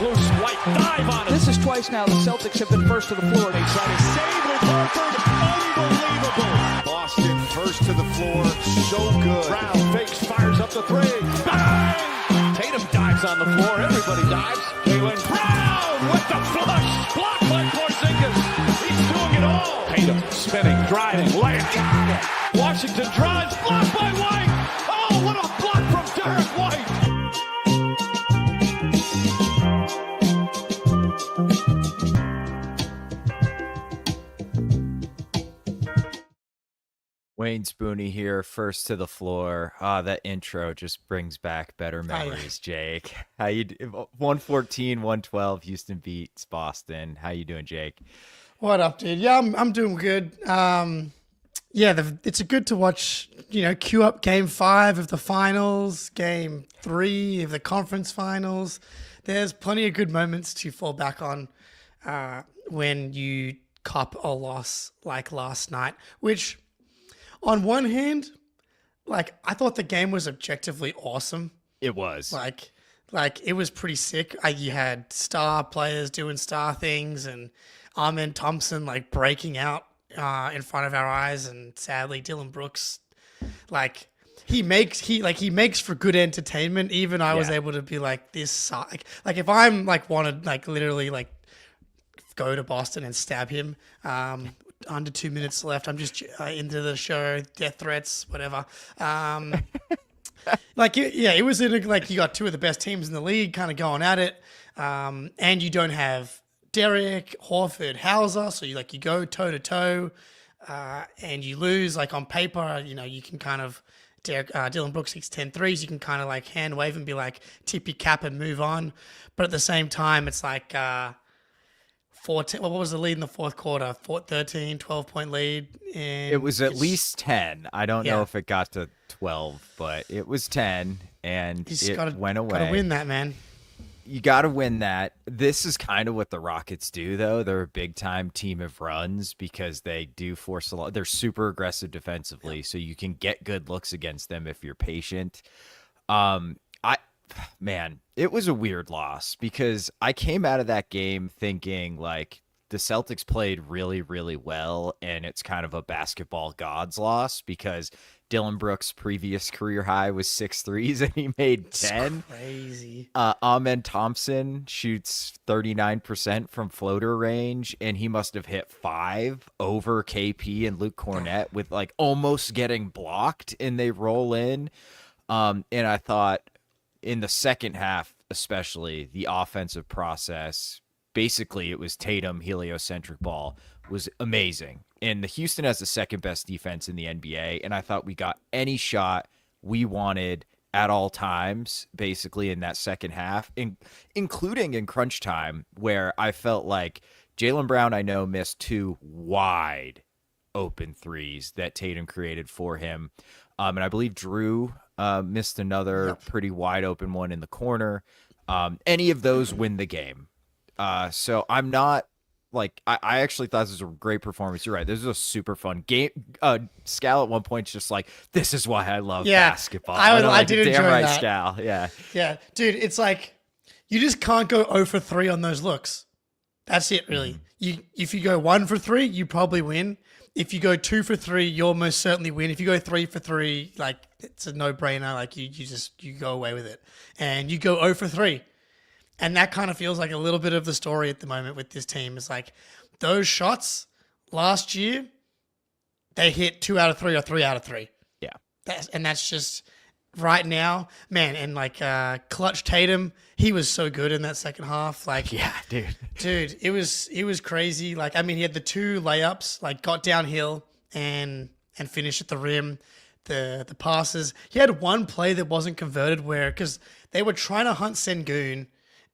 Loose White dive on him. This is twice now the Celtics have been first to the floor. They try to save with Horford. Unbelievable. Boston first to the floor. So good. Brown fakes, fires up the three. Bang! Tatum dives on the floor. Everybody dives. Jaylen Brown with the flush. Blocked by Porzingis. He's doing it all. Tatum spinning, driving, layup. Washington drives. Blocked by White. Oh, what a block from Derek White. Wayne Spooney here, first to the floor. That intro just brings back better memories, Jake. How you 114, 112, Houston beats Boston. How you doing, Jake? What up, dude? Yeah, I'm doing good. It's good to watch, queue up game 5 of the finals, game 3 of the conference finals. There's plenty of good moments to fall back on when you cop a loss like last night, which on one hand, I thought the game was objectively awesome. It was. It was pretty sick. You had star players doing star things and Amen Thompson breaking out in front of our eyes, and sadly Dylan Brooks he makes for good entertainment. Even I was able to be this if I'm wanted literally go to Boston and stab him under 2 minutes left, I'm just into the show, death threats, whatever. It was in you got two of the best teams in the league kind of going at it, and you don't have Derek, Horford, Hauser, so you go toe to toe, and you lose. On paper, you can kind of Dylan Brooks hits 10 threes, you can kind of hand wave and be tip your cap and move on, but at the same time, it's 14. What was the lead in the fourth quarter? 13, 12-point lead. And it was at least 10. I don't know if it got to 12, but it was 10, and went away. Gotta win that, man. You got to win that. This is kind of what the Rockets do, though. They're a big-time team of runs because they do force a lot. They're super aggressive defensively, so you can get good looks against them if you're patient. Man, it was a weird loss because I came out of that game thinking the Celtics played really, really well, and it's kind of a basketball gods loss because Dylan Brooks' previous career high was 6 threes and he made 10. It's crazy. Amen Thompson shoots 39% from floater range, and he must have hit 5 over KP and Luke Cornett with almost getting blocked, and they roll in. And I thought, in the second half, especially, the offensive process, basically it was Tatum heliocentric ball, was amazing. And the Houston has the second best defense in the NBA, and I thought we got any shot we wanted at all times, basically, in that second half, including in crunch time, where I felt like Jaylen Brown, I know, missed 2 wide open threes that Tatum created for him. And I believe Drew missed another pretty wide open one in the corner. Any of those win the game. So I'm not I actually thought this was a great performance. You're right. This was a super fun game. Scal at one point just this is why I love basketball. I did enjoy damn right, that. Scal. Yeah. Yeah, dude, it's you just can't go 0 for 3 on those looks. That's it, really. If you go 1 for 3, you probably win. If you go 2 for 3, you'll most certainly win. If you go 3 for 3, it's a no-brainer. You go away with it. And you go 0 for 3. And that kind of feels like a little bit of the story at the moment with this team. It's those shots last year, they hit 2 out of 3 or 3 out of 3. Yeah. That's just right now, man. And clutch Tatum, he was so good in that second half. Yeah, dude, it was crazy. He had the 2 layups, got downhill and finished at the rim. The passes, he had one play that wasn't converted because they were trying to hunt Sengun.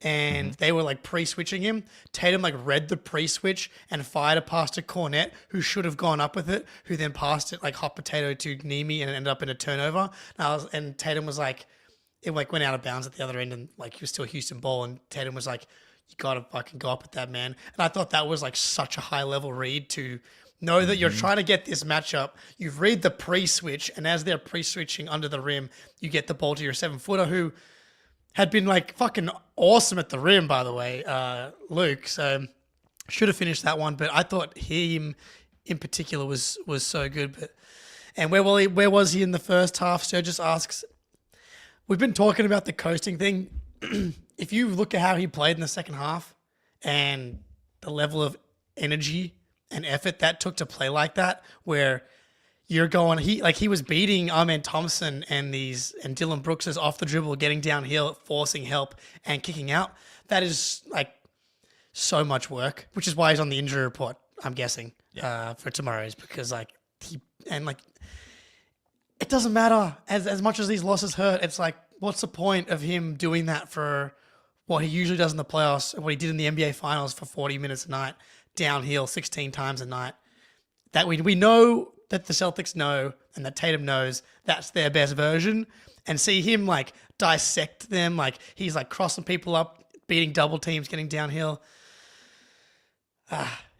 And they were pre-switching him. Tatum read the pre-switch and fired a pass to Cornett, who should have gone up with it, who then passed it hot potato to Nemi and it ended up in a turnover. And Tatum was it went out of bounds at the other end, and he was still Houston ball. And Tatum was you gotta fucking go up with that, man. And I thought that was such a high level read to know that you're trying to get this matchup. You read the pre-switch, and as they're pre-switching under the rim, you get the ball to your 7-footer who had been like fucking awesome at the rim, by the way, Luke. So should have finished that one, but I thought him in particular was so good. But and where was he in the first half? Sturgis asks. We've been talking about the coasting thing. If you look at how he played in the second half and the level of energy and effort that took to play like that, where you're going, he was beating Amen Thompson and Dylan Brooks off the dribble, getting downhill, forcing help and kicking out. That is like so much work, which is why he's on the injury report, I'm guessing, for tomorrow's, because it doesn't matter as much as these losses hurt. It's like, what's the point of him doing that for what he usually does in the playoffs and what he did in the NBA finals for 40 minutes a night, downhill 16 times a night? That we know that the Celtics know and that Tatum knows that's their best version, and see him like dissect them. Like he's like crossing people up, beating double teams, getting downhill.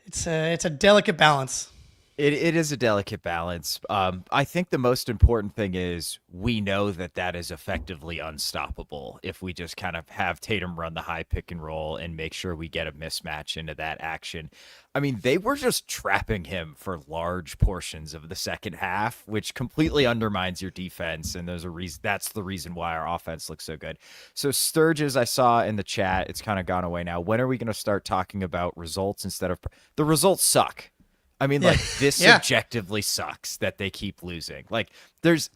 It's a delicate balance. It is a delicate balance. I think the most important thing is we know that is effectively unstoppable if we just kind of have Tatum run the high pick and roll and make sure we get a mismatch into that action. I mean, they were just trapping him for large portions of the second half, which completely undermines your defense. And that's the reason why our offense looks so good. So Sturges, I saw in the chat, it's kind of gone away now. When are we going to start talking about results instead of the results suck? I mean, like, this objectively sucks that they keep losing. Like, there's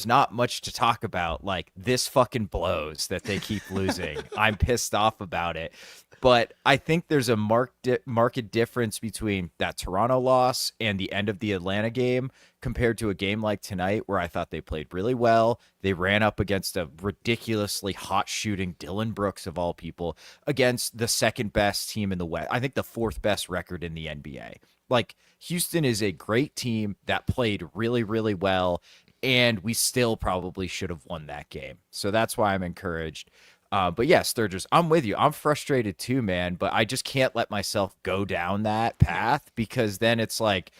not much to talk about. Like, this fucking blows that they keep losing. I'm pissed off about it. But I think there's a marked difference between that Toronto loss and the end of the Atlanta game compared to a game like tonight where I thought they played really well. They ran up against a ridiculously hot shooting Dylan Brooks, of all people, against the second best team in the West. I think the fourth best record in the NBA. Like, Houston is a great team that played really, really well, and we still probably should have won that game. So that's why I'm encouraged. But yeah, Sturgis, I'm with you. I'm frustrated too, man, but I just can't let myself go down that path, because then it's like,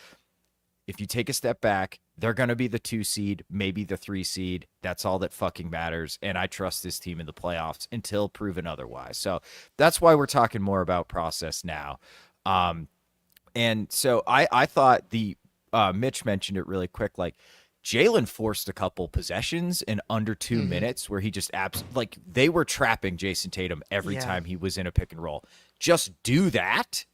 if you take a step back, they're going to be the 2 seed, maybe the 3 seed. That's all that fucking matters. And I trust this team in the playoffs until proven otherwise. So that's why we're talking more about process now. And so I thought Mitch mentioned it really quick, like, Jalen forced a couple possessions in under 2 minutes where he just they were trapping Jason Tatum every time he was in a pick and roll. Just do that,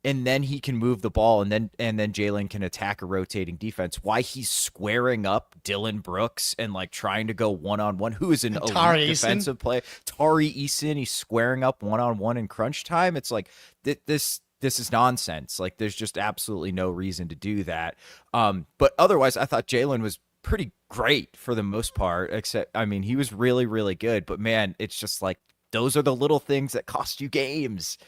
and then he can move the ball, and then Jalen can attack a rotating defense. Why he's squaring up Dylan Brooks and like trying to go one-on-one, who is an elite defensive player. Tari Eason, he's squaring up one-on-one in crunch time. It's like this is nonsense. Like, there's just absolutely no reason to do that. But otherwise, I thought Jalen was pretty great for the most part, except, I mean, he was really, really good. But man, it's just like, those are the little things that cost you games.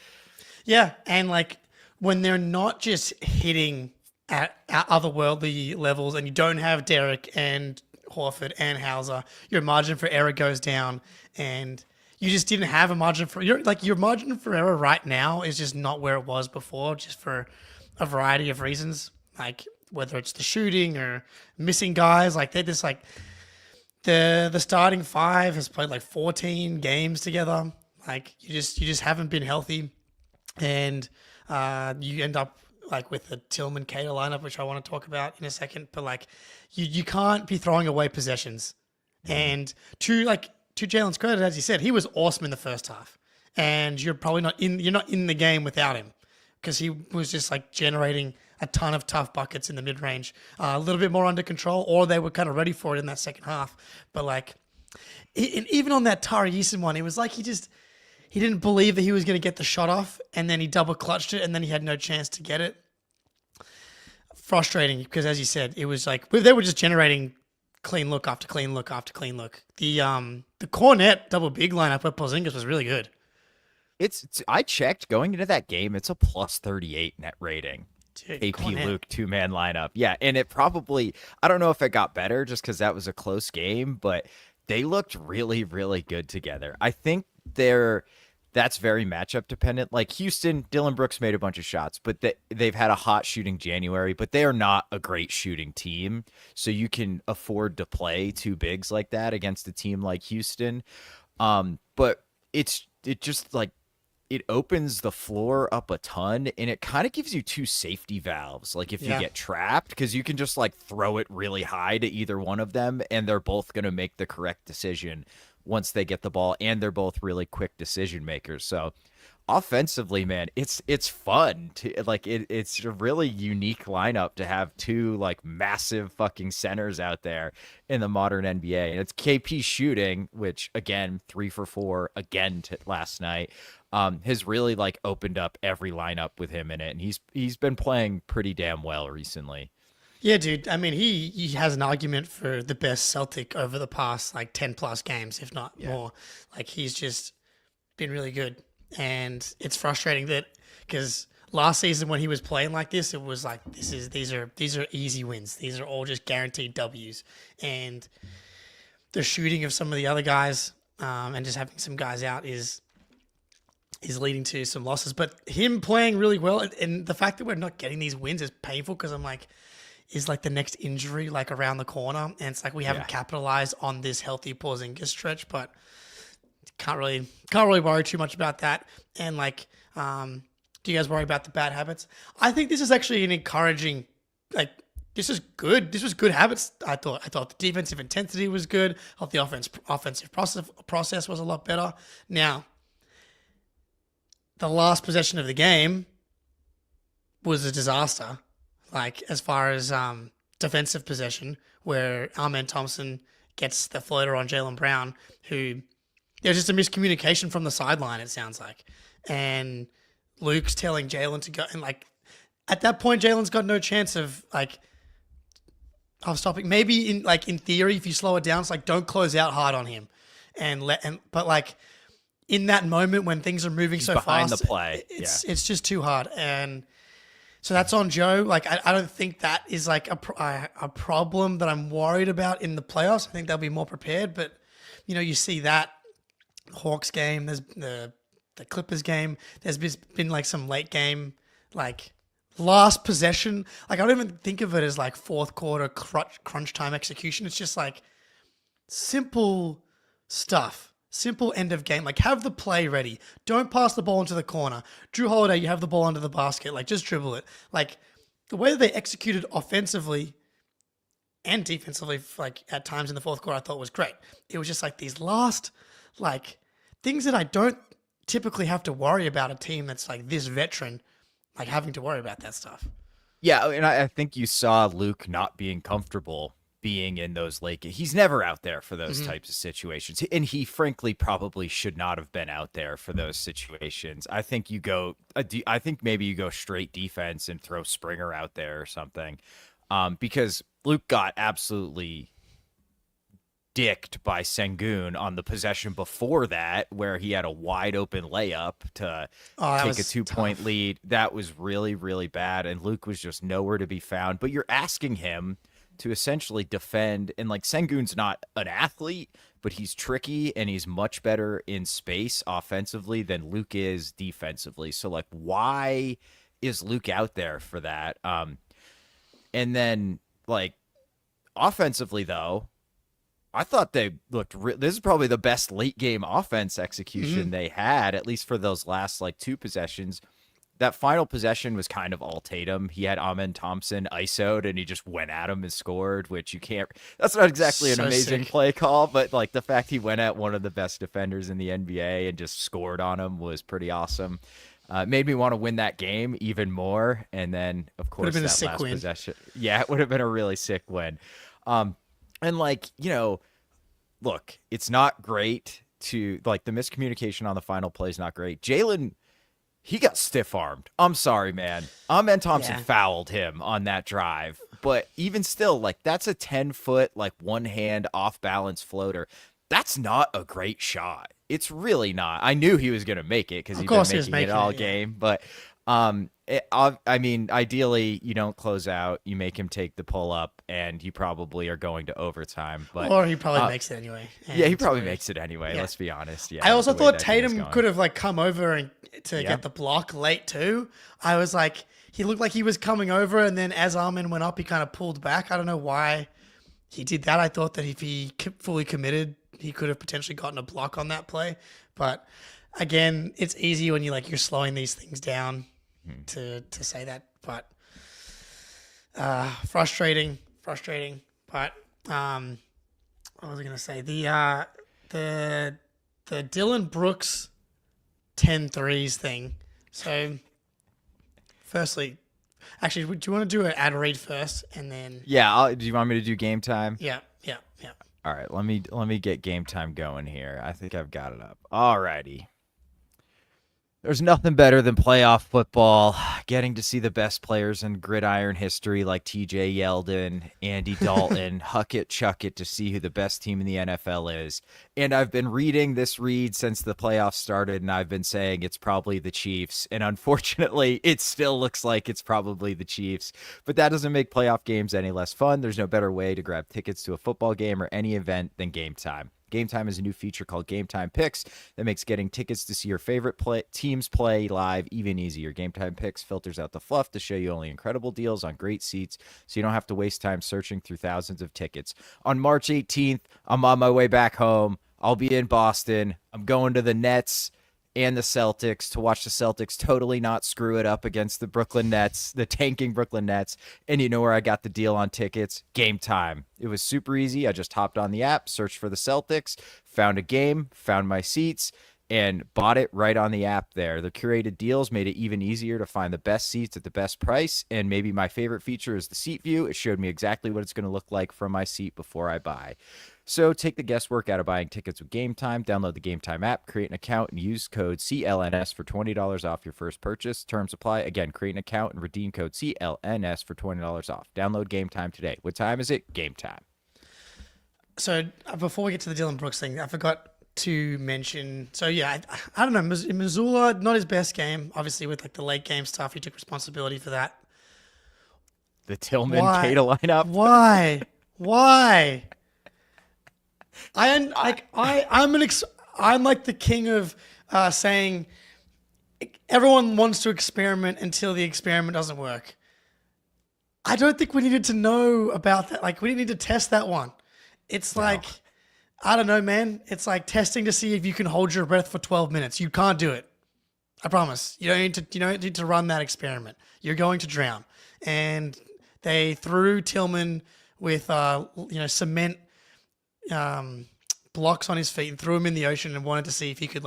Yeah. And like, when they're not just hitting at otherworldly levels and you don't have Derek and Horford and Hauser, your margin for error goes down, and you just didn't have a margin for your margin for error right now is just not where it was before, just for a variety of reasons, like whether it's the shooting or missing guys. Like, they're just like, the starting 5 has played like 14 games together. Like, you just haven't been healthy, and you end up like with the Tillman Cater lineup, which I want to talk about in a second. But like, you can't be throwing away possessions. And to Jalen's credit, as you said, he was awesome in the first half, and you're not in the game without him, because he was just like generating a ton of tough buckets in the mid range, a little bit more under control, or they were kind of ready for it in that second half. But like, even on that Tari Eason one, it was like he didn't believe that he was going to get the shot off, and then he double clutched it, and then he had no chance to get it. Frustrating, because as you said, it was like they were just generating clean look after clean look after clean look. The Cornet double big lineup with Porzingis was really good. I checked going into that game. It's a plus 38 net rating. Dude, AP Cornet. Luke 2-man lineup. Yeah, and it probably, I don't know if it got better just because that was a close game, but they looked really, really good together. I think that's very matchup dependent. Like, Houston, Dylan Brooks made a bunch of shots, but they've had a hot shooting January, but they are not a great shooting team. So you can afford to play 2 bigs like that against a team like Houston. But it just like it opens the floor up a ton, and it kind of gives you two safety valves. Like if you get trapped, because you can just like throw it really high to either one of them, and they're both going to make the correct decision once they get the ball, and they're both really quick decision makers. So offensively, man, it's fun to like it's a really unique lineup to have two like massive fucking centers out there in the modern NBA. And it's KP shooting, which again 3 for 4 again last night, has really like opened up every lineup with him in it, and he's been playing pretty damn well recently. Yeah, dude. I mean, he has an argument for the best Celtic over the past like 10 plus games, if not more. Like he's just been really good. And it's frustrating that because last season when he was playing like this, it was like these are easy wins. These are all just guaranteed W's. And the shooting of some of the other guys and just having some guys out is leading to some losses. But him playing really well, and the fact that we're not getting these wins is painful because I'm like, is like the next injury like around the corner? And it's like we haven't capitalized on this healthy Porzingis stretch, but can't really worry too much about that. And like, do you guys worry about the bad habits? I think this is actually an encouraging, like, this is good. This was good habits. I thought the defensive intensity was good. I thought the offensive process was a lot better. Now, the last possession of the game was a disaster. Like as far as defensive possession, where Amen Thompson gets the floater on Jaylen Brown, who there's just a miscommunication from the sideline, it sounds like. And Luke's telling Jaylen to go. And, like, at that point, Jaylen's got no chance of stopping. Maybe, in theory, if you slow it down, it's like, don't close out hard on him. But, like, in that moment when things are moving so behind fast, the play. It's just too hard. And so that's on Joe. Like, I don't think that is, like, a problem that I'm worried about in the playoffs. I think they'll be more prepared. But, you see that Hawks game, there's the Clippers game, there's been like some late game, like last possession. Like I don't even think of it as like fourth quarter crunch time execution. It's just like simple stuff, simple end of game. Like have the play ready. Don't pass the ball into the corner. Drew Holiday, you have the ball under the basket. Like just dribble it. Like the way that they executed offensively and defensively, like at times in the fourth quarter, I thought was great. It was just like these last like things that I don't typically have to worry about a team that's like this veteran, like having to worry about that stuff. Yeah, and I think you saw Luke not being comfortable being in those late games. He's never out there for those types of situations. And he frankly probably should not have been out there for those situations. I think maybe you go straight defense and throw Springer out there or something. Because Luke got absolutely dicked by Sengun on the possession before that, where he had a wide open layup to take a 2-point lead. That was really, really bad. And Luke was just nowhere to be found. But you're asking him to essentially defend. And like Sengun's not an athlete, but he's tricky and he's much better in space offensively than Luke is defensively. So like, why is Luke out there for that? And then like offensively though, I thought they looked. This is probably the best late game offense execution they had, at least for those last like 2 possessions. That final possession was kind of all Tatum. He had Amen Thompson ISO'd and he just went at him and scored, which you can't. That's not exactly an amazing play call, but like the fact he went at one of the best defenders in the NBA and just scored on him was pretty awesome. Made me want to win that game even more. And then, of course, that last possession. Yeah, it would have been a really sick win. And like, look, it's not great to like the miscommunication on the final play is not great. Jaylen, he got stiff armed. I'm sorry, man. Amen Thompson fouled him on that drive. But even still, like that's a 10-foot, like one hand off balance floater. That's not a great shot. It's really not. I knew he was going to make it because he'd been making it all game. But I mean, ideally, you don't close out. You make him take the pull up, and you probably are going to overtime. Or he probably makes it anyway. Yeah, he probably makes it anyway. Yeah. Let's be honest. Yeah. I also thought Tatum could have like come over and to get the block late too. I was like, he looked like he was coming over, and then as Armin went up, he kind of pulled back. I don't know why he did that. I thought that if he fully committed, he could have potentially gotten a block on that play. But again, it's easy when you're slowing these things down to say that. But frustrating. But what was I gonna say? The Dylan Brooks 10 threes thing. So, firstly, actually, do you want to do an ad read first, and then? Yeah. Do you want me to do game time? Yeah. All right. Let me get game time going here. I think I've got it up. All righty. There's nothing better than playoff football, getting to see the best players in gridiron history like TJ Yeldon, Andy Dalton, huck it, chuck it to see who the best team in the NFL is. And I've been reading this read since the playoffs started, and I've been saying it's probably the Chiefs. And unfortunately, it still looks like it's probably the Chiefs. But that doesn't make playoff games any less fun. There's no better way to grab tickets to a football game or any event than Game Time. Game Time is a new feature called Game Time Picks that makes getting tickets to see your favorite teams play live even easier. Game Time Picks filters out the fluff to show you only incredible deals on great seats, so you don't have to waste time searching through thousands of tickets. On March 18th, I'm on my way back home. I'll be in Boston. I'm going to the Nets and the Celtics to watch the Celtics totally not screw it up against the Brooklyn Nets, the tanking Brooklyn Nets. And you know where I got the deal on tickets? Game Time. It was super easy. I just hopped on the app, searched for the Celtics, found a game, found my seats, and bought it right on the app there. The curated deals made it even easier to find the best seats at the best price. And maybe my favorite feature is the seat view. It showed me exactly what it's going to look like from my seat before I buy. So take the guesswork out of buying tickets with Game Time. Download the Game Time app, create an account, and use code CLNS for $20 off your first purchase. Terms apply. Again, create an account and redeem code CLNS for $20 off. Download Game Time today. What time is it? Game Time. So before we get to the Dylan Brooks thing, I forgot to mention. So yeah, I don't know. Missoula, not his best game. Obviously, with the late game stuff, he took responsibility for that. The Tillman Kata lineup. Why? I'm like the king of saying everyone wants to experiment until the experiment doesn't work. I don't think we needed to know about that. We didn't need to test that one. It's I don't know, man. It's like testing to see if you can hold your breath for 12 minutes. You can't do it. I promise. You don't need to run that experiment. You're going to drown. And they threw Tillman with cement blocks on his feet and threw him in the ocean and wanted to see if he could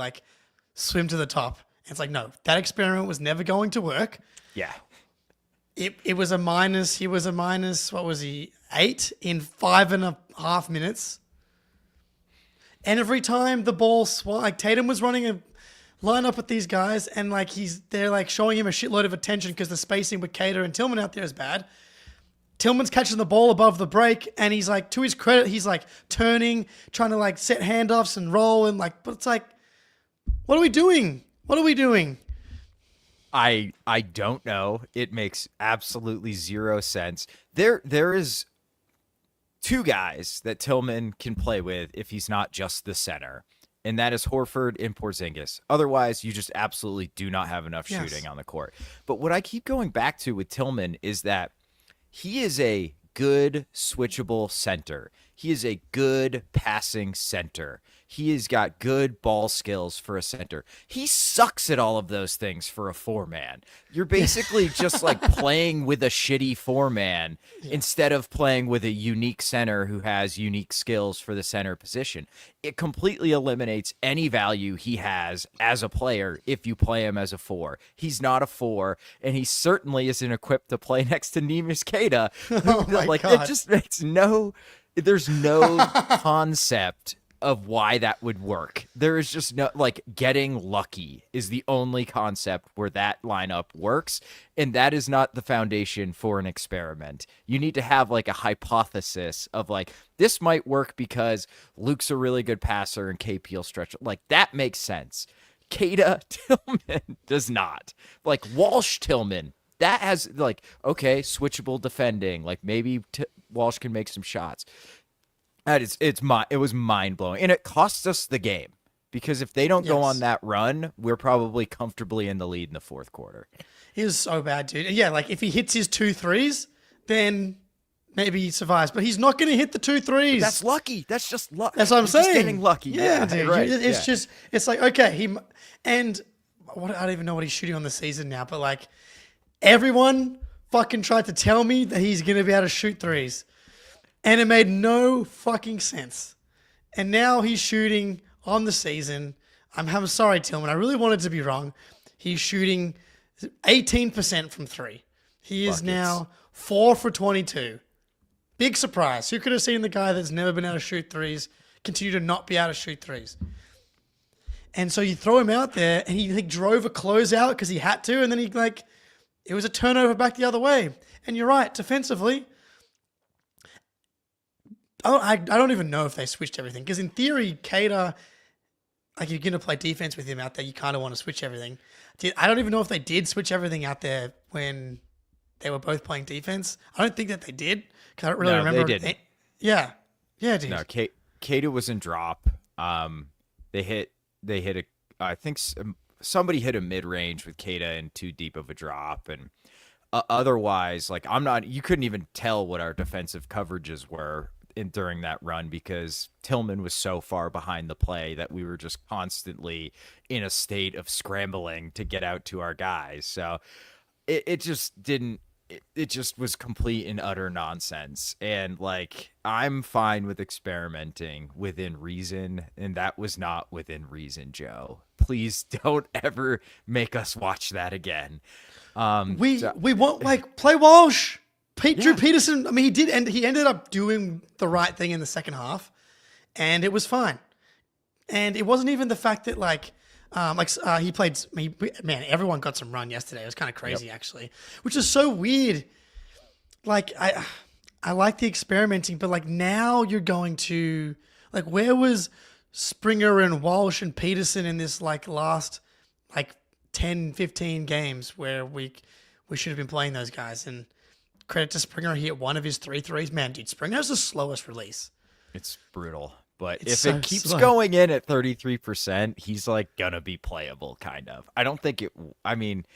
swim to the top. And it's no, that experiment was never going to work. Yeah. It was a minus. He was a minus. What was he? 8 in 5.5 minutes. And every time the ball swung, Tatum was running a lineup with these guys, and they're showing him a shitload of attention because the spacing with Cater and Tillman out there is bad. Tillman's catching the ball above the break, and he's to his credit, he's turning, trying to set handoffs and roll, and but it's what are we doing? What are we doing? I don't know. It makes absolutely zero sense. There is two guys that Tillman can play with if he's not just the center, and that is Horford and Porzingis. Otherwise, you just absolutely do not have enough shooting on the court. But what I keep going back to with Tillman is that he is a good switchable center. He is a good passing center. He has got good ball skills for a center. He sucks at all of those things for a four-man. You're basically just playing with a shitty four-man instead of playing with a unique center who has unique skills for the center position. It completely eliminates any value he has as a player if you play him as a four. He's not a four, and he certainly isn't equipped to play next to Neemias Queta. Oh my God. It just makes there's no concept of why that would work. There is just no, getting lucky is the only concept where that lineup works, and that is not the foundation for an experiment. You need to have a hypothesis of this might work because Luke's a really good passer and KP will stretch. That makes sense. Queta Tillman does not. Walsh Tillman, that has okay, switchable defending. Maybe Walsh can make some shots. It was mind blowing, and it costs us the game because if they don't go on that run, we're probably comfortably in the lead in the fourth quarter. He was so bad, dude. And yeah, if he hits his 2 threes, then maybe he survives, but he's not going to hit the 2 threes. That's lucky. That's just luck. That's what I'm saying. Just getting lucky. Yeah, dude. Right. It's just, it's like, okay, I don't even know what he's shooting on the season now, but like everyone fucking tried to tell me that he's going to be able to shoot threes. And it made no fucking sense. And now he's shooting on the season. I'm sorry, Tillman. I really wanted to be wrong. He's shooting 18% from 3. He is now 4 for 22. Big surprise. Who could have seen the guy that's never been able to shoot threes continue to not be able to shoot threes? And so you throw him out there, and he drove a closeout because he had to, and then it was a turnover back the other way. And you're right, defensively, I don't even know if they switched everything, because in theory, Cater, like, you're going to play defense with him out there, you kind of want to switch everything. I don't even know if they did switch everything out there when they were both playing defense. I don't think that they did, because I don't really remember. They didn't. Yeah, dude. No, Cater was in drop. They hit I think somebody hit a mid-range with Cater in too deep of a drop, and otherwise, like, you couldn't even tell what our defensive coverages were during that run, because Tillman was so far behind the play that we were just constantly in a state of scrambling to get out to our guys. So it just was complete and utter nonsense. And like, I'm fine with experimenting within reason, and that was not within reason, Joe. Please don't ever make us watch that again. We want, like, play Walsh. Drew Peterson, I mean, he ended up doing the right thing in the second half, and it was fine. And it wasn't even the fact that, man, everyone got some run yesterday. It was kind of crazy, actually, which is so weird. Like, I like the experimenting, but like, now you're going to, like, where was Springer and Walsh and Peterson in this like last like 10, 15 games where we should have been playing those guys? And credit to Springer, he hit one of his 3 threes. Man, dude, Springer has the slowest release. It's brutal. But It's if so it keeps slow. going in at 33%, he's like gonna be playable, kind of. I don't think it. I mean,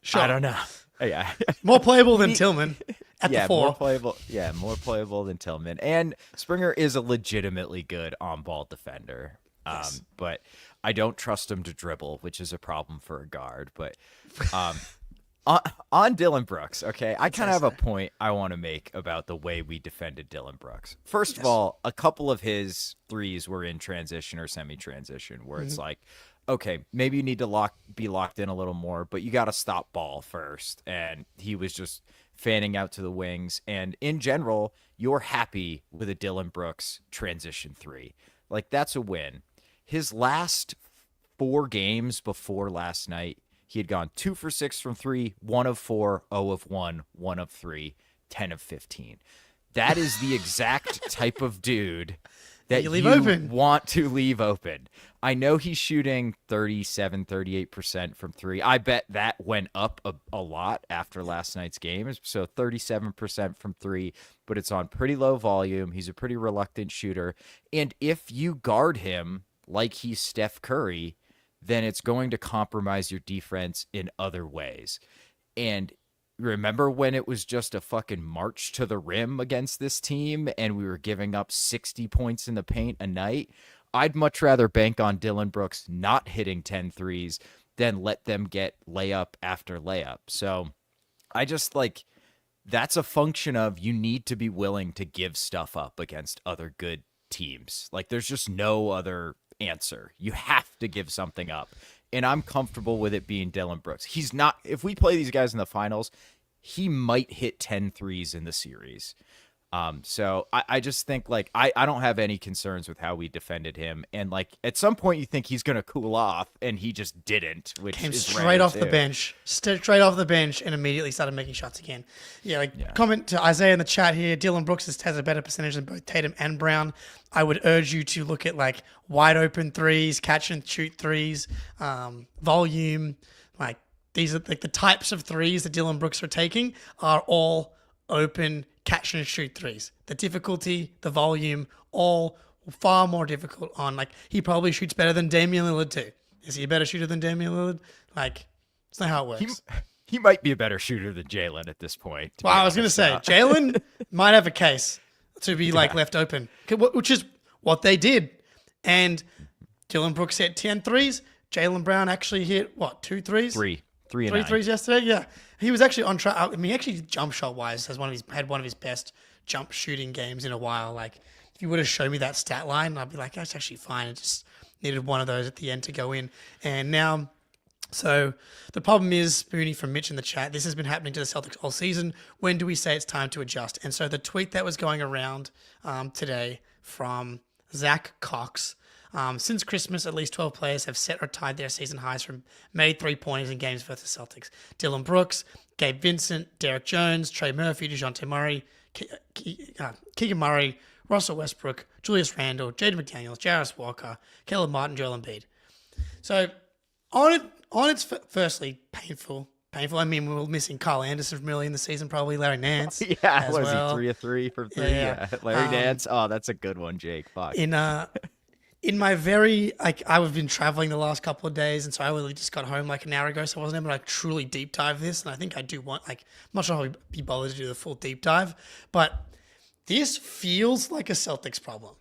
Sure. I don't know. Yeah, More playable than Tillman at the 4. more playable. Yeah, more playable than Tillman. And Springer is a legitimately good on-ball defender. Yes. But I don't trust him to dribble, which is a problem for a guard. But on Dillon Brooks, okay, I kind of have a point I want to make about the way we defended Dillon Brooks. First of all, a couple of his threes were in transition or semi-transition, where it's like, okay, maybe you need to be locked in a little more, but you got to stop ball first. And he was just fanning out to the wings. And in general, you're happy with a Dillon Brooks transition 3. Like, that's a win. His last 4 games before last night, he had gone 2 for 6 from 3, 1 of 4, 0 of 1, 1 of 3, 10 of 15. That is the exact type of dude that you want to leave open. I know he's shooting 37, 38% from 3. I bet that went up a lot after last night's game. So 37% from 3, but it's on pretty low volume. He's a pretty reluctant shooter. And if you guard him like he's Steph Curry, then it's going to compromise your defense in other ways. And remember when it was just a fucking march to the rim against this team and we were giving up 60 points in the paint a night? I'd much rather bank on Dillon Brooks not hitting 10 threes than let them get layup after layup. So I just like, that's a function of you need to be willing to give stuff up against other good teams. Like, there's just no other answer. You have to give something up. And I'm comfortable with it being Dillon Brooks. He's not, if we play these guys in the finals, he might hit 10 threes in the series. So I just think, like, I don't have any concerns with how we defended him. And, like, at some point you think he's going to cool off, and he just didn't, which came is straight off the bench, and immediately started making shots again. Comment to Isaiah in the chat here. Dillon Brooks has a better percentage than both Tatum and Brown. I would urge you to look at, like, wide open threes, catch and shoot threes, volume. Like, these are like the types of threes that Dillon Brooks are taking are all open catch and shoot threes. The difficulty, the volume, all far more difficult on, like, he probably shoots better than Damian Lillard too. Is he a better shooter than Damian Lillard? Like, it's not how it works. He might be a better shooter than Jalen at this point. Well, I was going to say, Jalen might have a case to be left open, which is what they did. And Dylan Brooks hit 10 threes. Jaylen Brown actually hit, 2 threes? Three Three and threes yesterday, yeah. He was actually on track. I mean, he actually jump shot wise had one of his best jump shooting games in a while. Like, if you would have shown me that stat line, I'd be like, that's actually fine. It just needed one of those at the end to go in. And now, so the problem is, Booney from Mitch in the chat, this has been happening to the Celtics all season. When do we say it's time to adjust? And so the tweet that was going around today from Zach Cox, since Christmas, at least 12 players have set or tied their season highs from made three-pointers in games versus Celtics. Dylan Brooks, Gabe Vincent, Derek Jones, Trey Murphy, DeJounte Murray, Keegan Murray, Russell Westbrook, Julius Randle, Jaden McDaniels, Jarris Walker, Caleb Martin, Joel Embiid. So it's firstly painful. I mean, we were missing Kyle Anderson from early in the season, probably Larry Nance. Yeah, as was well. he 3 of 3 from 3? Yeah. Larry Nance. Oh, that's a good one, Jake. Fuck. In my very, I've been traveling the last couple of days, and so I really just got home like an hour ago, so I wasn't able to truly deep dive this, and I think I do want, I'm not sure I'll be bothered to do the full deep dive, but this feels like a Celtics problem.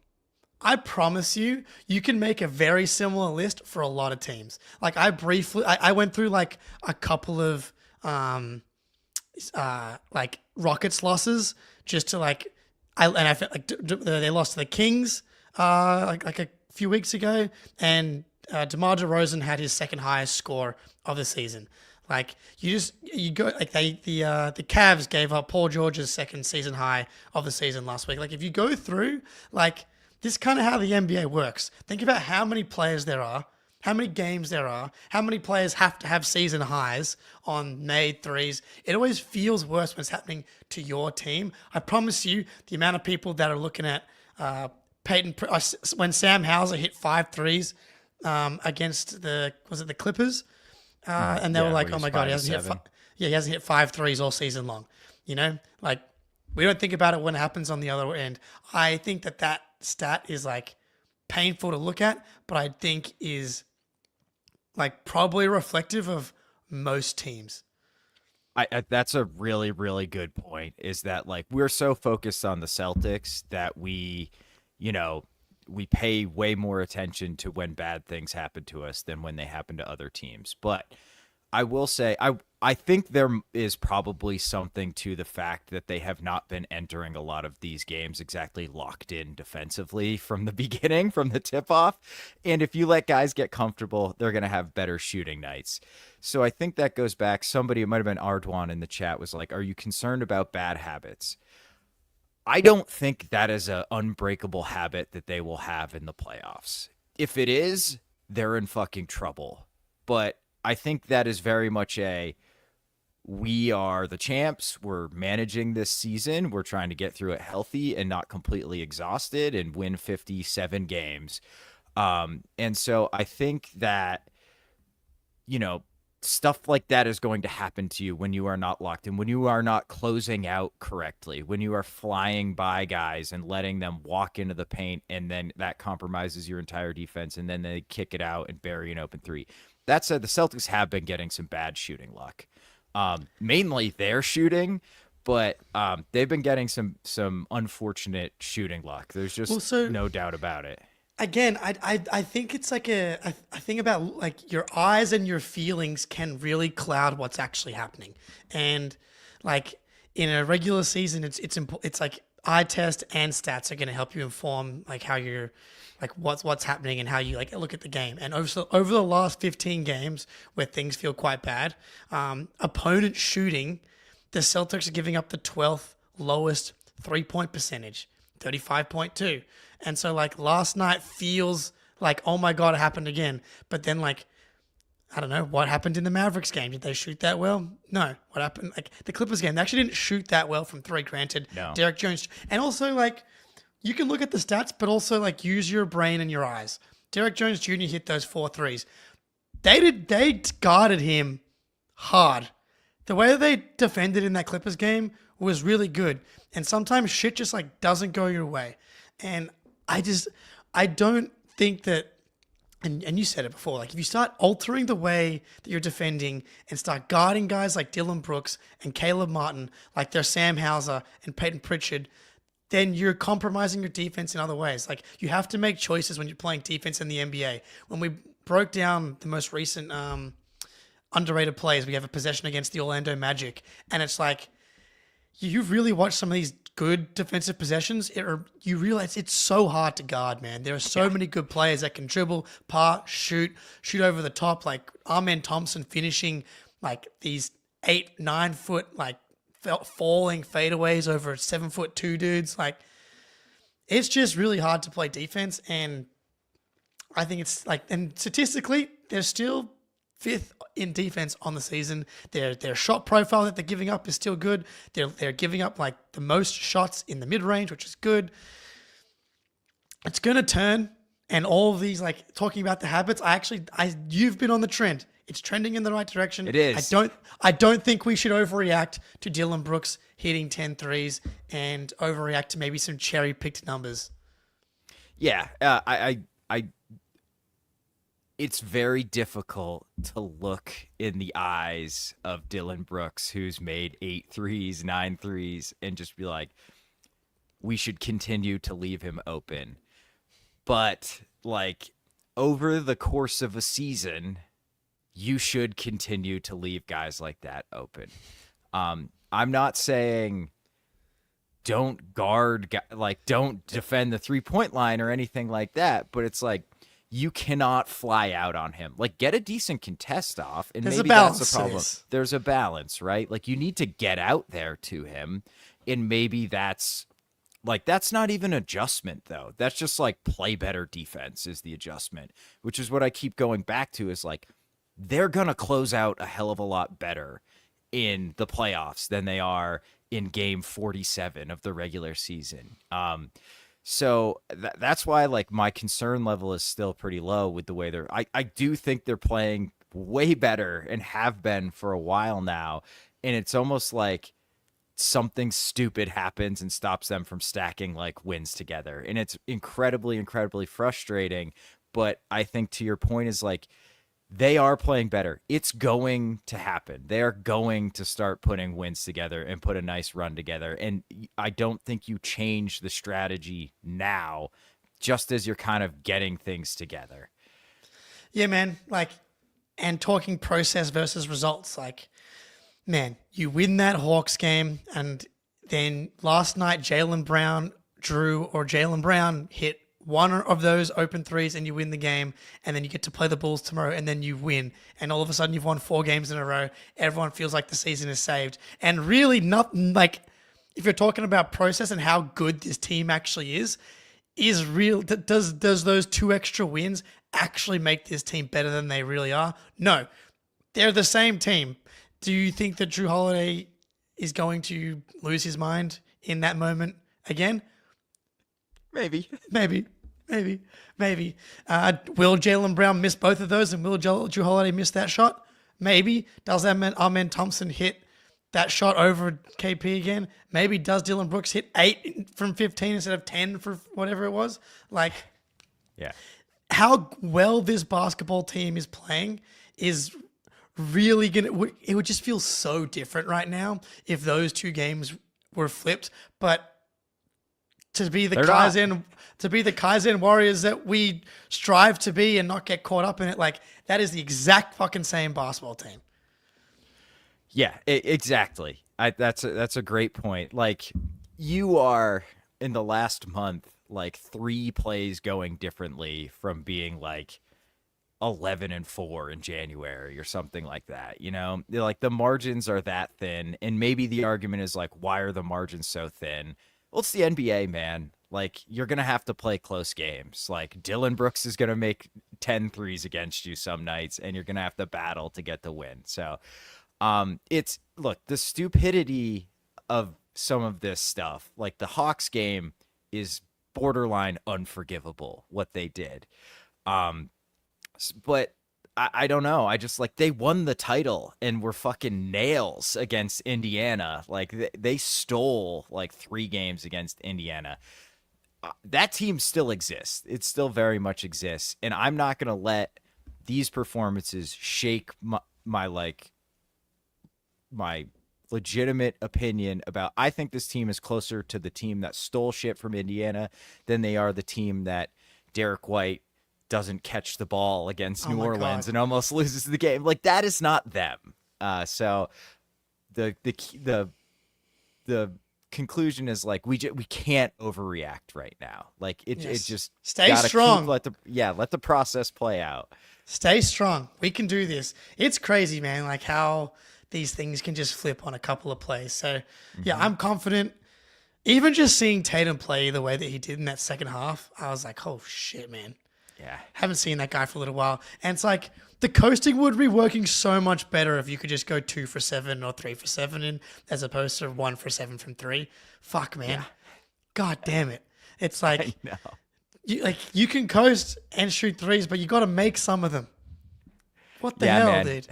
I promise you, you can make a very similar list for a lot of teams. Like, I went through like a couple of Rockets losses just to I felt like they lost to the Kings like a few weeks ago, and DeMar DeRozan had his second highest score of the season. Like, you go like the Cavs gave up Paul George's second season high of the season last week. Like, if you go through this is kind of how the NBA works. Think about how many players there are, how many games there are, how many players have to have season highs on made threes. It always feels worse when it's happening to your team. I promise you, the amount of people that are looking at when Sam Hauser hit 5 threes against the Clippers, and they were like, "Oh my god, he hasn't hit 5 threes all season long." You know, like, we don't think about it when it happens on the other end. I think that stat is painful to look at, but I think is probably reflective of most teams. I that's a really, really good point, is that we're so focused on the Celtics that we pay way more attention to when bad things happen to us than when they happen to other teams. But I will say, I think there is probably something to the fact that they have not been entering a lot of these games exactly locked in defensively from the beginning, from the tip-off. And if you let guys get comfortable, they're going to have better shooting nights. So I think that goes back. Somebody, it might have been Ardwan in the chat, was like, are you concerned about bad habits? I don't think that is an unbreakable habit that they will have in the playoffs. If it is, they're in fucking trouble. But I think that is very much we are the champs. We're managing this season. We're trying to get through it healthy and not completely exhausted and win 57 games. And so I think that, stuff like that is going to happen to you when you are not locked in, when you are not closing out correctly, when you are flying by guys and letting them walk into the paint, and then that compromises your entire defense, and then they kick it out and bury an open three. That said, the Celtics have been getting some bad shooting luck. Mainly their shooting, but they've been getting some unfortunate shooting luck. There's just no doubt about it. Again, I think it's I think about your eyes and your feelings can really cloud what's actually happening. And in a regular season, it's eye test and stats are going to help you inform how you're what's happening and how you look at the game. And over the last 15 games where things feel quite bad, opponent shooting, the Celtics are giving up the 12th lowest 3-point percentage, 35.2. And so last night feels oh my god, it happened again. But then I don't know what happened in the Mavericks game. Did they shoot that well? No. What happened? The Clippers game, they actually didn't shoot that well from 3. Granted, no. Derek Jones, and also you can look at the stats, but also use your brain and your eyes. Derek Jones Jr. hit those 4 threes. They guarded him hard. The way they defended in that Clippers game was really good. And sometimes shit just doesn't go your way. And I don't think that and you said it before, like if you start altering the way that you're defending and start guarding guys like Dylan Brooks and Caleb Martin, like they're Sam Hauser and Peyton Pritchard, then you're compromising your defense in other ways. Like you have to make choices when you're playing defense in the NBA. When we broke down the most recent underrated plays, we have a possession against the Orlando Magic, and it's like you really watch some of these good defensive possessions, you realize it's so hard to guard, man. There are so many good players that can dribble, pass, shoot over the top, like Amen Thompson finishing like these 8-9 foot like falling fadeaways over 7'2" dudes. Like it's just really hard to play defense, and I think it's like, and statistically, they're still 5th in defense on the season. Their shot profile that they're giving up is still good. They're giving up like the most shots in the mid range, which is good. It's gonna turn, and all of these, like talking about the habits, you've been on the trend. It's trending in the right direction. It is. I don't think we should overreact to Dylan Brooks hitting 10 threes and overreact to maybe some cherry picked numbers. Yeah, it's very difficult to look in the eyes of Dylan Brooks, who's made 8 threes, 9 threes, and just be like, we should continue to leave him open. But like over the course of a season, you should continue to leave guys like that open. I'm not saying don't guard, like don't defend the 3-point line or anything like that, but it's like, you cannot fly out on him. Like, get a decent contest off, and maybe that's the problem. There's a balance, right? Like, you need to get out there to him, and maybe that's not even adjustment, though. That's just, like, play better defense is the adjustment, which is what I keep going back to is, like, they're going to close out a hell of a lot better in the playoffs than they are in game 47 of the regular season. So that's why, like, my concern level is still pretty low with the way I do think they're playing way better and have been for a while now. And it's almost like something stupid happens and stops them from stacking like wins together. And it's incredibly, incredibly frustrating. But I think to your point is like, they are playing better. It's going to happen. They are going to start putting wins together and put a nice run together. And I don't think you change the strategy now, just as you're kind of getting things together. Yeah, man. Like, and talking process versus results. Like, man, you win that Hawks game, and then last night Jaylen Brown hit one of those open threes and you win the game, and then you get to play the Bulls tomorrow and then you win, and all of a sudden you've won 4 games in a row. Everyone feels like the season is saved. And really nothing, like, if you're talking about process and how good this team actually is real. Does those 2 extra wins actually make this team better than they really are? No, they're the same team. Do you think that Drew Holiday is going to lose his mind in that moment again? Maybe. Will Jaylen Brown miss both of those, and will Drew Holiday miss that shot? Maybe. Does Amen Thompson hit that shot over KP again? Maybe. Does Dylan Brooks hit 8 from 15 instead of 10 for whatever it was? Like, yeah. How well this basketball team is playing is really it would just feel so different right now if those 2 games were flipped. But to be the Kaizen Warriors that we strive to be and not get caught up in it, like, that is the exact fucking same basketball team. Yeah, exactly. That's a great point. Like, you are in the last month, like 3 plays going differently from being like 11-4 in January or something like that. You know, like the margins are that thin, and maybe the argument is like, why are the margins so thin? Well, it's the NBA, man. Like, you're going to have to play close games. Like, Dylan Brooks is going to make 10 threes against you some nights, and you're going to have to battle to get the win. So, look, the stupidity of some of this stuff, like the Hawks game, is borderline unforgivable, what they did. But I don't know. I just, like, they won the title and were fucking nails against Indiana. Like, they stole like 3 games against Indiana. that team still exists. It still very much exists, and I'm not going to let these performances shake my legitimate opinion about. I think this team is closer to the team that stole shit from Indiana than they are the team that Derek White doesn't catch the ball against New Orleans and almost loses the game. Like, that is not them. So the conclusion is like we can't overreact right now. Like it just stay strong. Let the process play out. Stay strong. We can do this. It's crazy, man. Like how these things can just flip on a couple of plays. So yeah, I'm confident. Even just seeing Tatum play the way that he did in that second half, I was like, oh shit, man. Yeah, haven't seen that guy for a little while. And it's like the coasting would be working so much better if you could just go 2 for 7 or 3 for 7 in, as opposed to 1 for 7 from 3. Fuck, man. Yeah. God damn it. It's like you can coast and shoot threes, but you got to make some of them. What the hell, man. Dude?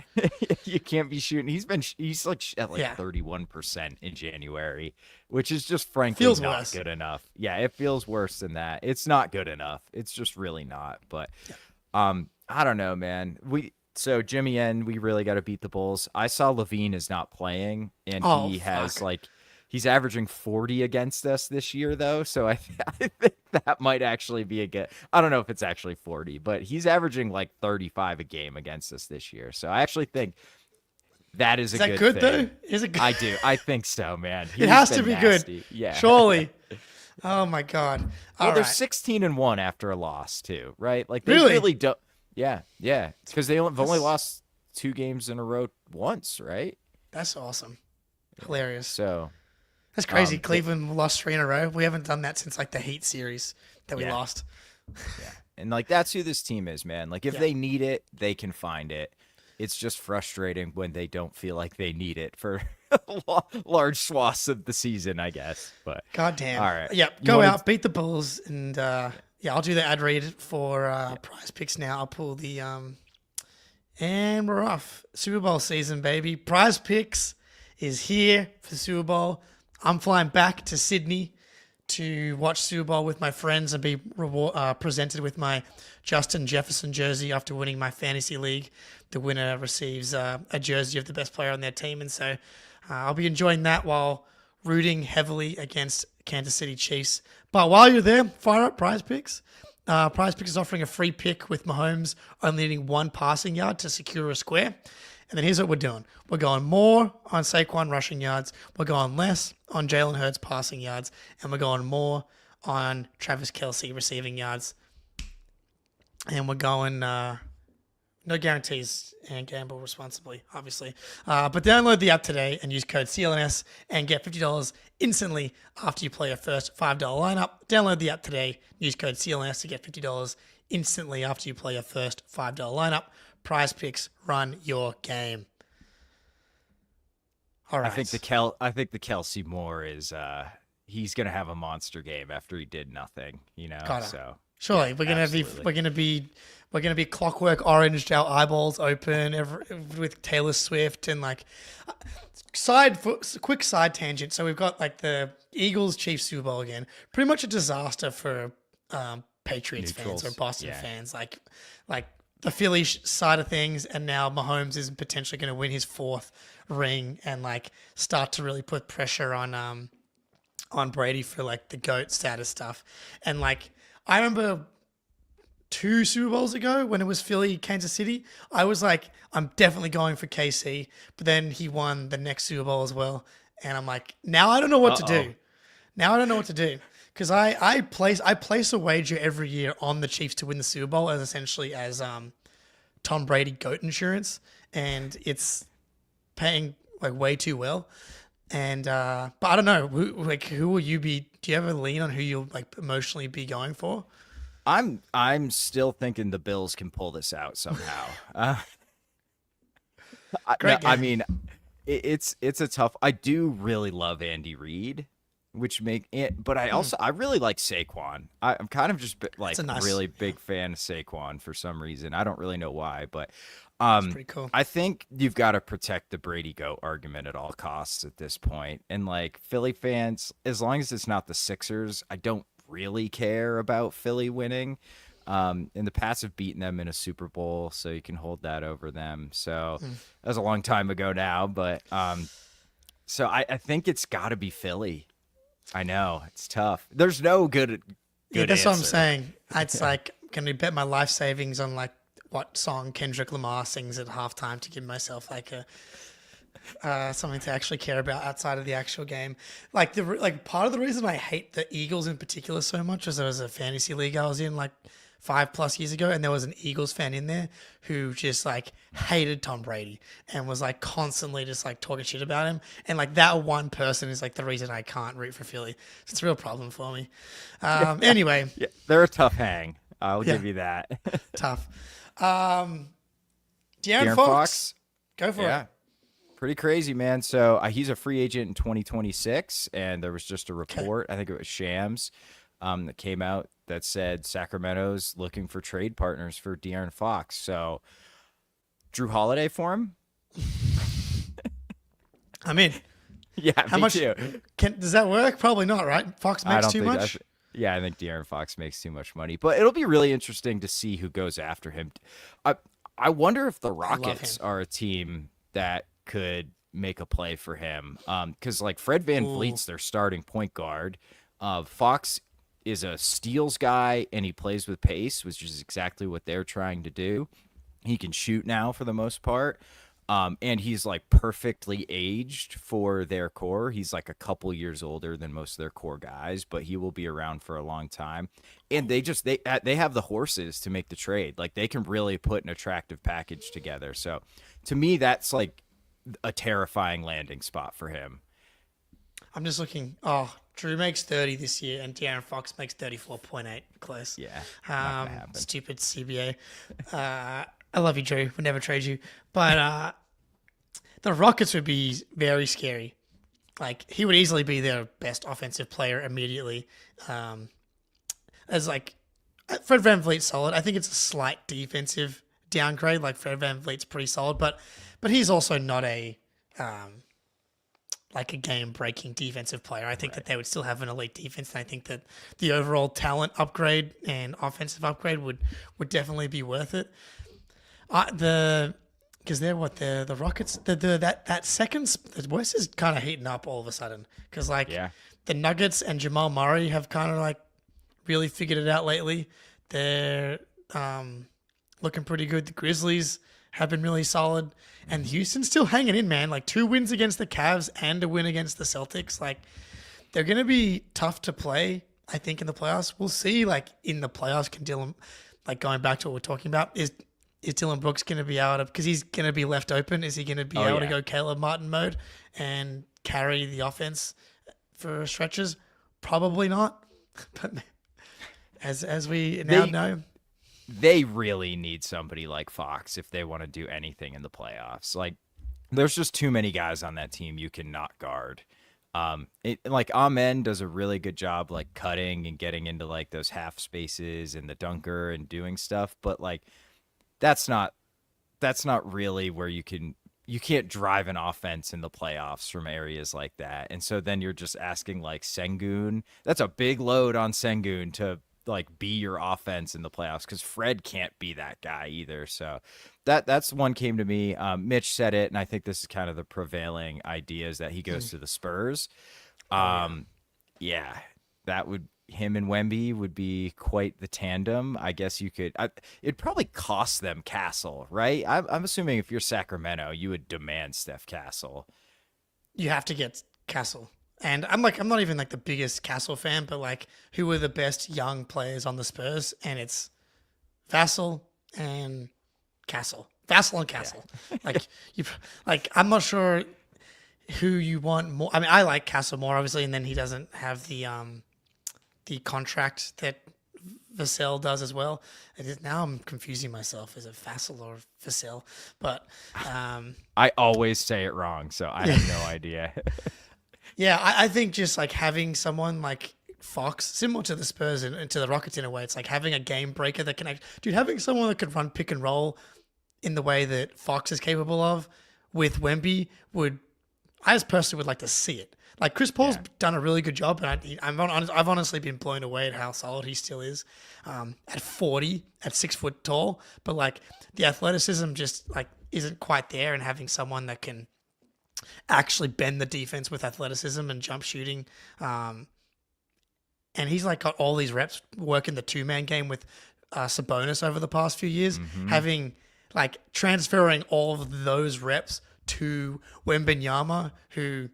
You can't be shooting. He's like at 31% in January, which is just frankly not good enough. Yeah, it feels worse than that. It's not good enough. It's just really not. But I don't know, man. So Jimmy N, we really got to beat the Bulls. I saw Levine is not playing, and he's averaging 40 against us this year, though. So I think that might actually be a good. I don't know if it's actually 40, but he's averaging like 35 a game against us this year. So I actually think that is a good thing. Is that good, though? Is it good? I do. I think so, man. It has to be nasty. Good. Yeah. Surely. Oh, my God. Well, they're 16-1 after a loss, too, right? Like, they really? really don't. Yeah. Because they've only lost 2 games in a row once, right? That's awesome. Hilarious. So that's crazy. Cleveland lost 3 in a row. We haven't done that since like the Heat series that we lost. Yeah. And like that's who this team is, man. Like if they need it, they can find it. It's just frustrating when they don't feel like they need it for large swaths of the season, I guess. But goddamn. All right. Yep. Go out, beat the Bulls, and I'll do the ad read for Prize Picks now. I'll pull the and we're off. Super Bowl season, baby. Prize Picks is here for the Super Bowl. I'm flying back to Sydney to watch Super Bowl with my friends and be presented with my Justin Jefferson jersey after winning my fantasy league. The winner receives a jersey of the best player on their team. And so I'll be enjoying that while rooting heavily against Kansas City Chiefs. But while you're there, fire up Prize Picks. Prize Picks is offering a free pick with Mahomes only needing 1 passing yard to secure a square. And then here's what we're doing. We're going more on Saquon rushing yards. We're going less on Jalen Hurts passing yards. And we're going more on Travis Kelce receiving yards. And we're going no guarantees and gamble responsibly, obviously. But download the app today and use code CLNS and get $50 instantly after you play your first $5 lineup. Download the app today. Use code CLNS to get $50 instantly after you play your first $5 lineup. Prize Picks, run your game. All right. I think the Kelce Moore is he's gonna have a monster game after he did nothing, So surely we're gonna be clockwork oranged, our eyeballs open with Taylor Swift and like quick side tangent. So we've got like the Eagles Chiefs Super Bowl again. Pretty much a disaster for Patriots fans or Boston fans. Like the Philly side of things, and now Mahomes is potentially going to win his 4th ring and like start to really put pressure on Brady for like the GOAT status stuff. And like I remember 2 Super Bowls ago when it was Philly, Kansas City, I was like, I'm definitely going for KC, but then he won the next Super Bowl as well, and I'm like, now I don't know what to do. Now I don't know what to do. Because I place a wager every year on the Chiefs to win the Super Bowl as essentially as Tom Brady GOAT insurance, and it's paying like way too well. And but I don't know, who will you be? Do you have a lean on who you'll like emotionally be going for? I'm still thinking the Bills can pull this out somehow. I mean, it's a tough. I do really love Andy Reid. But I really like Saquon. I'm kind of just like really big fan of Saquon for some reason. I don't really know why, but it's pretty cool. I think you've got to protect the Brady GOAT argument at all costs at this point. And like Philly fans, as long as it's not the Sixers, I don't really care about Philly winning. In the past, have beaten them in a Super Bowl, so you can hold that over them. So that was a long time ago now, but so I think it's got to be Philly. I know it's tough. There's no good that's what I'm answer. saying. It's like, can I bet my life savings on like what song Kendrick Lamar sings at halftime to give myself like a something to actually care about outside of the actual game. Like part of the reason I hate the Eagles in particular so much is there was a fantasy league I was in like 5+ years ago, and there was an Eagles fan in there who just like hated Tom Brady and was like constantly just like talking shit about him. And like that one person is like the reason I can't root for Philly. So it's a real problem for me. Anyway, Yeah, they're a tough hang. I'll give you that. tough. De'Aaron De'Aaron Fox, go for Yeah. it. Pretty crazy, man. So he's a free agent in 2026, and there was just a report, I think it was Shams, that came out that said Sacramento's looking for trade partners for De'Aaron Fox. So Drew Holiday for him? I'm in. Yeah, How me much too. does that work? Probably not, right? Fox I makes don't too think much. Yeah, I think De'Aaron Fox makes too much money, but it'll be really interesting to see who goes after him. I wonder if the Rockets are a team that could make a play for him. Because like Fred VanVleet's their starting point guard. Fox is a steals guy, and he plays with pace, which is exactly what they're trying to do. He can shoot now for the most part. And he's like perfectly aged for their core. He's like a couple years older than most of their core guys, but he will be around for a long time. And they have the horses to make the trade. Like they can really put an attractive package together. So to me, that's like a terrifying landing spot for him. I'm just looking. Oh, Drew makes 30 this year, and De'Aaron Fox makes 34.8. Close. Yeah, not gonna happen. Stupid CBA. I love you, Drew. Would never trade you. But the Rockets would be very scary. Like he would easily be their best offensive player immediately. As like Fred VanVleet's solid. I think it's a slight defensive downgrade. Like Fred VanVleet's pretty solid, but he's also not a like a game-breaking defensive player. I think that they would still have an elite defense, and I think that the overall talent upgrade and offensive upgrade would definitely be worth it. Because they're the Rockets. That second, the West is kind of heating up all of a sudden. Because the Nuggets and Jamal Murray have kind of like really figured it out lately. They're looking pretty good. The Grizzlies have been really solid, and Houston's still hanging in, man. Like 2 wins against the Cavs and a win against the Celtics. Like they're gonna be tough to play. I think in the playoffs, we'll see. Like in the playoffs, can Dylan, like going back to what we're talking about, is Dylan Brooks going to be able to, because he's going to be left open, is he going to be able to go Caleb Martin mode and carry the offense for stretches? Probably not. But as we now know. They really need somebody like Fox if they want to do anything in the playoffs. Like, there's just too many guys on that team you cannot guard. Like Amen does a really good job like cutting and getting into like those half spaces and the dunker and doing stuff, but like that's not really where you can't drive an offense in the playoffs from areas like that. And so then you're just asking like Sengun. That's a big load on Sengun to like be your offense in the playoffs, because Fred can't be that guy either. So that's one came to me. Mitch said it, and I think this is kind of the prevailing idea, is that he goes to the Spurs. Yeah, that would, him and Wemby would be quite the tandem. I guess you could. It'd probably cost them Castle, right? I'm assuming if you're Sacramento, you would demand Steph Castle. You have to get Castle. And I'm not even like the biggest Castle fan, but like who were the best young players on the Spurs? And it's Vassell and Castle. Vassell and Castle. Yeah. I'm not sure who you want more. I mean, I like Castle more, obviously, and then he doesn't have the contract that Vassell does as well. Now I'm confusing myself. Is it Vassell or Vassell? But I always say it wrong, so I have no idea. Yeah, I think just like having someone like Fox, similar to the Spurs and to the Rockets in a way, it's like having a game breaker that can having someone that could run pick and roll in the way that Fox is capable of with Wemby would I just personally would like to see it. Like Chris Paul's done a really good job, and I've honestly been blown away at how solid he still is at 40, at 6 foot tall. But like the athleticism just like isn't quite there, and having someone that can actually bend the defense with athleticism and jump shooting. And he's like got all these reps working the 2-man game with Sabonis over the past few years, having like transferring all of those reps to Wembanyama, who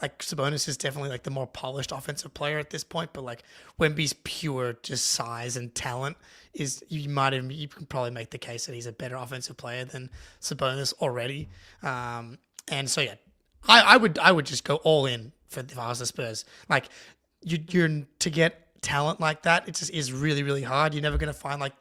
like Sabonis is definitely like the more polished offensive player at this point, but like Wemby's pure just size and talent is you can probably make the case that he's a better offensive player than Sabonis already. And so yeah, I would just go all in if I was the Spurs. Like you're to get talent like that, it just is really, really hard. You're never going to find like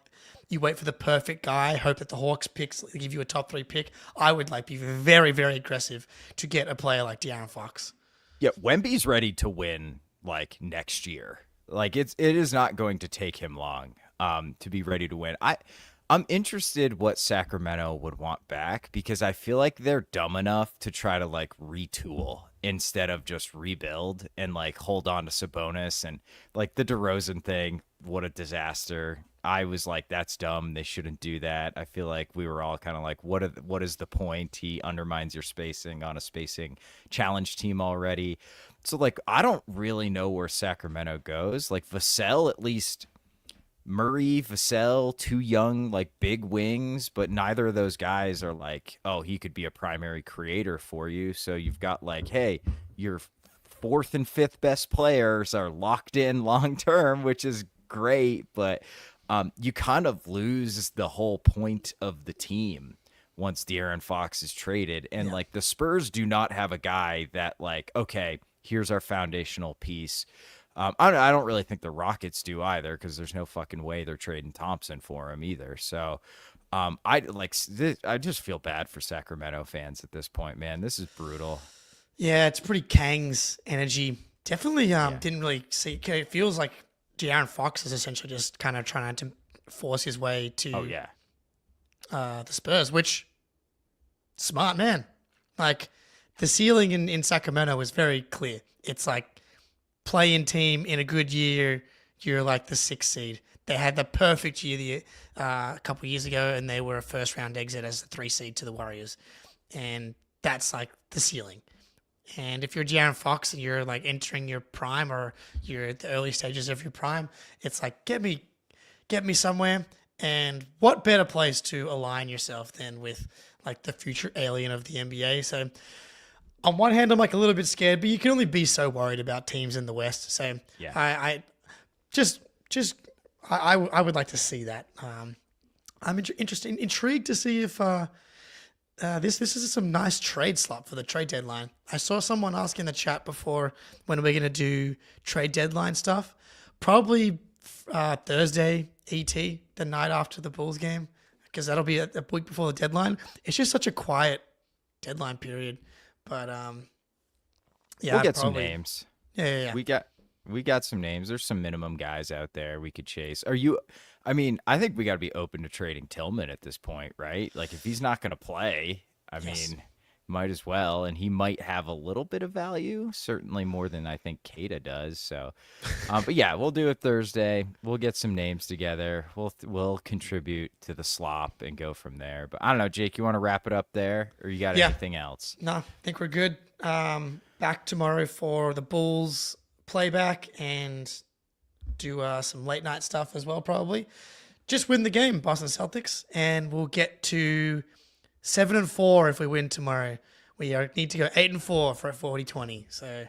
you wait for the perfect guy, hope that the Hawks give you a top 3 pick. I would like be very, very aggressive to get a player like De'Aaron Fox. Yeah, Wemby's ready to win like next year. Like it is not going to take him long to be ready to win. I'm interested what Sacramento would want back, because I feel like they're dumb enough to try to like retool instead of just rebuild and like hold on to Sabonis. And like the DeRozan thing, what a disaster. I was like, that's dumb. They shouldn't do that. I feel like we were all kind of like, what is the point? He undermines your spacing on a spacing challenge team already. So like, I don't really know where Sacramento goes. Like Vassell, at least Murray, Vassell, 2 young, like big wings, but neither of those guys are like, oh, he could be a primary creator for you. So you've got like, hey, your 4th and 5th best players are locked in long term, which is great, but you kind of lose the whole point of the team once De'Aaron Fox is traded. And like the Spurs do not have a guy that like, okay, here's our foundational piece. I don't really think the Rockets do either, because there's no fucking way they're trading Thompson for him either. So I just feel bad for Sacramento fans at this point, man. This is brutal. Yeah, it's pretty Kang's energy. Definitely didn't really see. It feels like De'Aaron Fox is essentially just kind of trying to force his way to the Spurs, which smart man. Like the ceiling in Sacramento was very clear. It's like play-in team in a good year, you're like the 6th seed. They had the perfect year a couple of years ago, and they were a first-round exit as the 3 seed to the Warriors. And that's like the ceiling. And if you're De'Aaron Fox and you're like entering your prime, or you're at the early stages of your prime, it's like, get me somewhere. And what better place to align yourself than with like the future alien of the NBA? So on one hand, I'm like a little bit scared, but you can only be so worried about teams in the West. So yeah, I would like to see that. I'm intrigued to see if this is some nice trade slot for the trade deadline. I saw someone ask in the chat before when we're going to do trade deadline stuff. Probably Thursday ET, the night after the Bulls game, because that'll be a week before the deadline. It's just such a quiet deadline period. But yeah, we'll get some names. Yeah. We got some names. There's some minimum guys out there we could chase. I think we got to be open to trading Tillman at this point, right? Like if he's not going to play, I mean, might as well. And he might have a little bit of value, certainly more than I think Keita does. So, but yeah, we'll do it Thursday. We'll get some names together. We'll contribute to the slop and go from there. But I don't know, Jake, you want to wrap it up there, or you got anything else? No, I think we're good. Back tomorrow for the Bulls playback and do some late night stuff as well, probably. Just win the game, Boston Celtics, and we'll get to 7-4 if we win tomorrow. We need to go 8-4 for a 40-20. So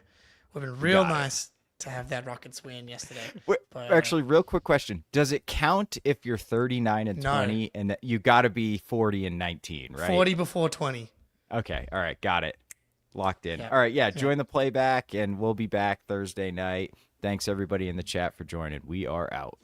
we've been real nice to have that Rockets win yesterday. But, actually, real quick question: does it count if you're 39-20 and that you got to be 40-19, right? 40 before 20. Okay, all right, got it. Locked in. Yep. All right, join the playback, and we'll be back Thursday night. Thanks everybody in the chat for joining. We are out.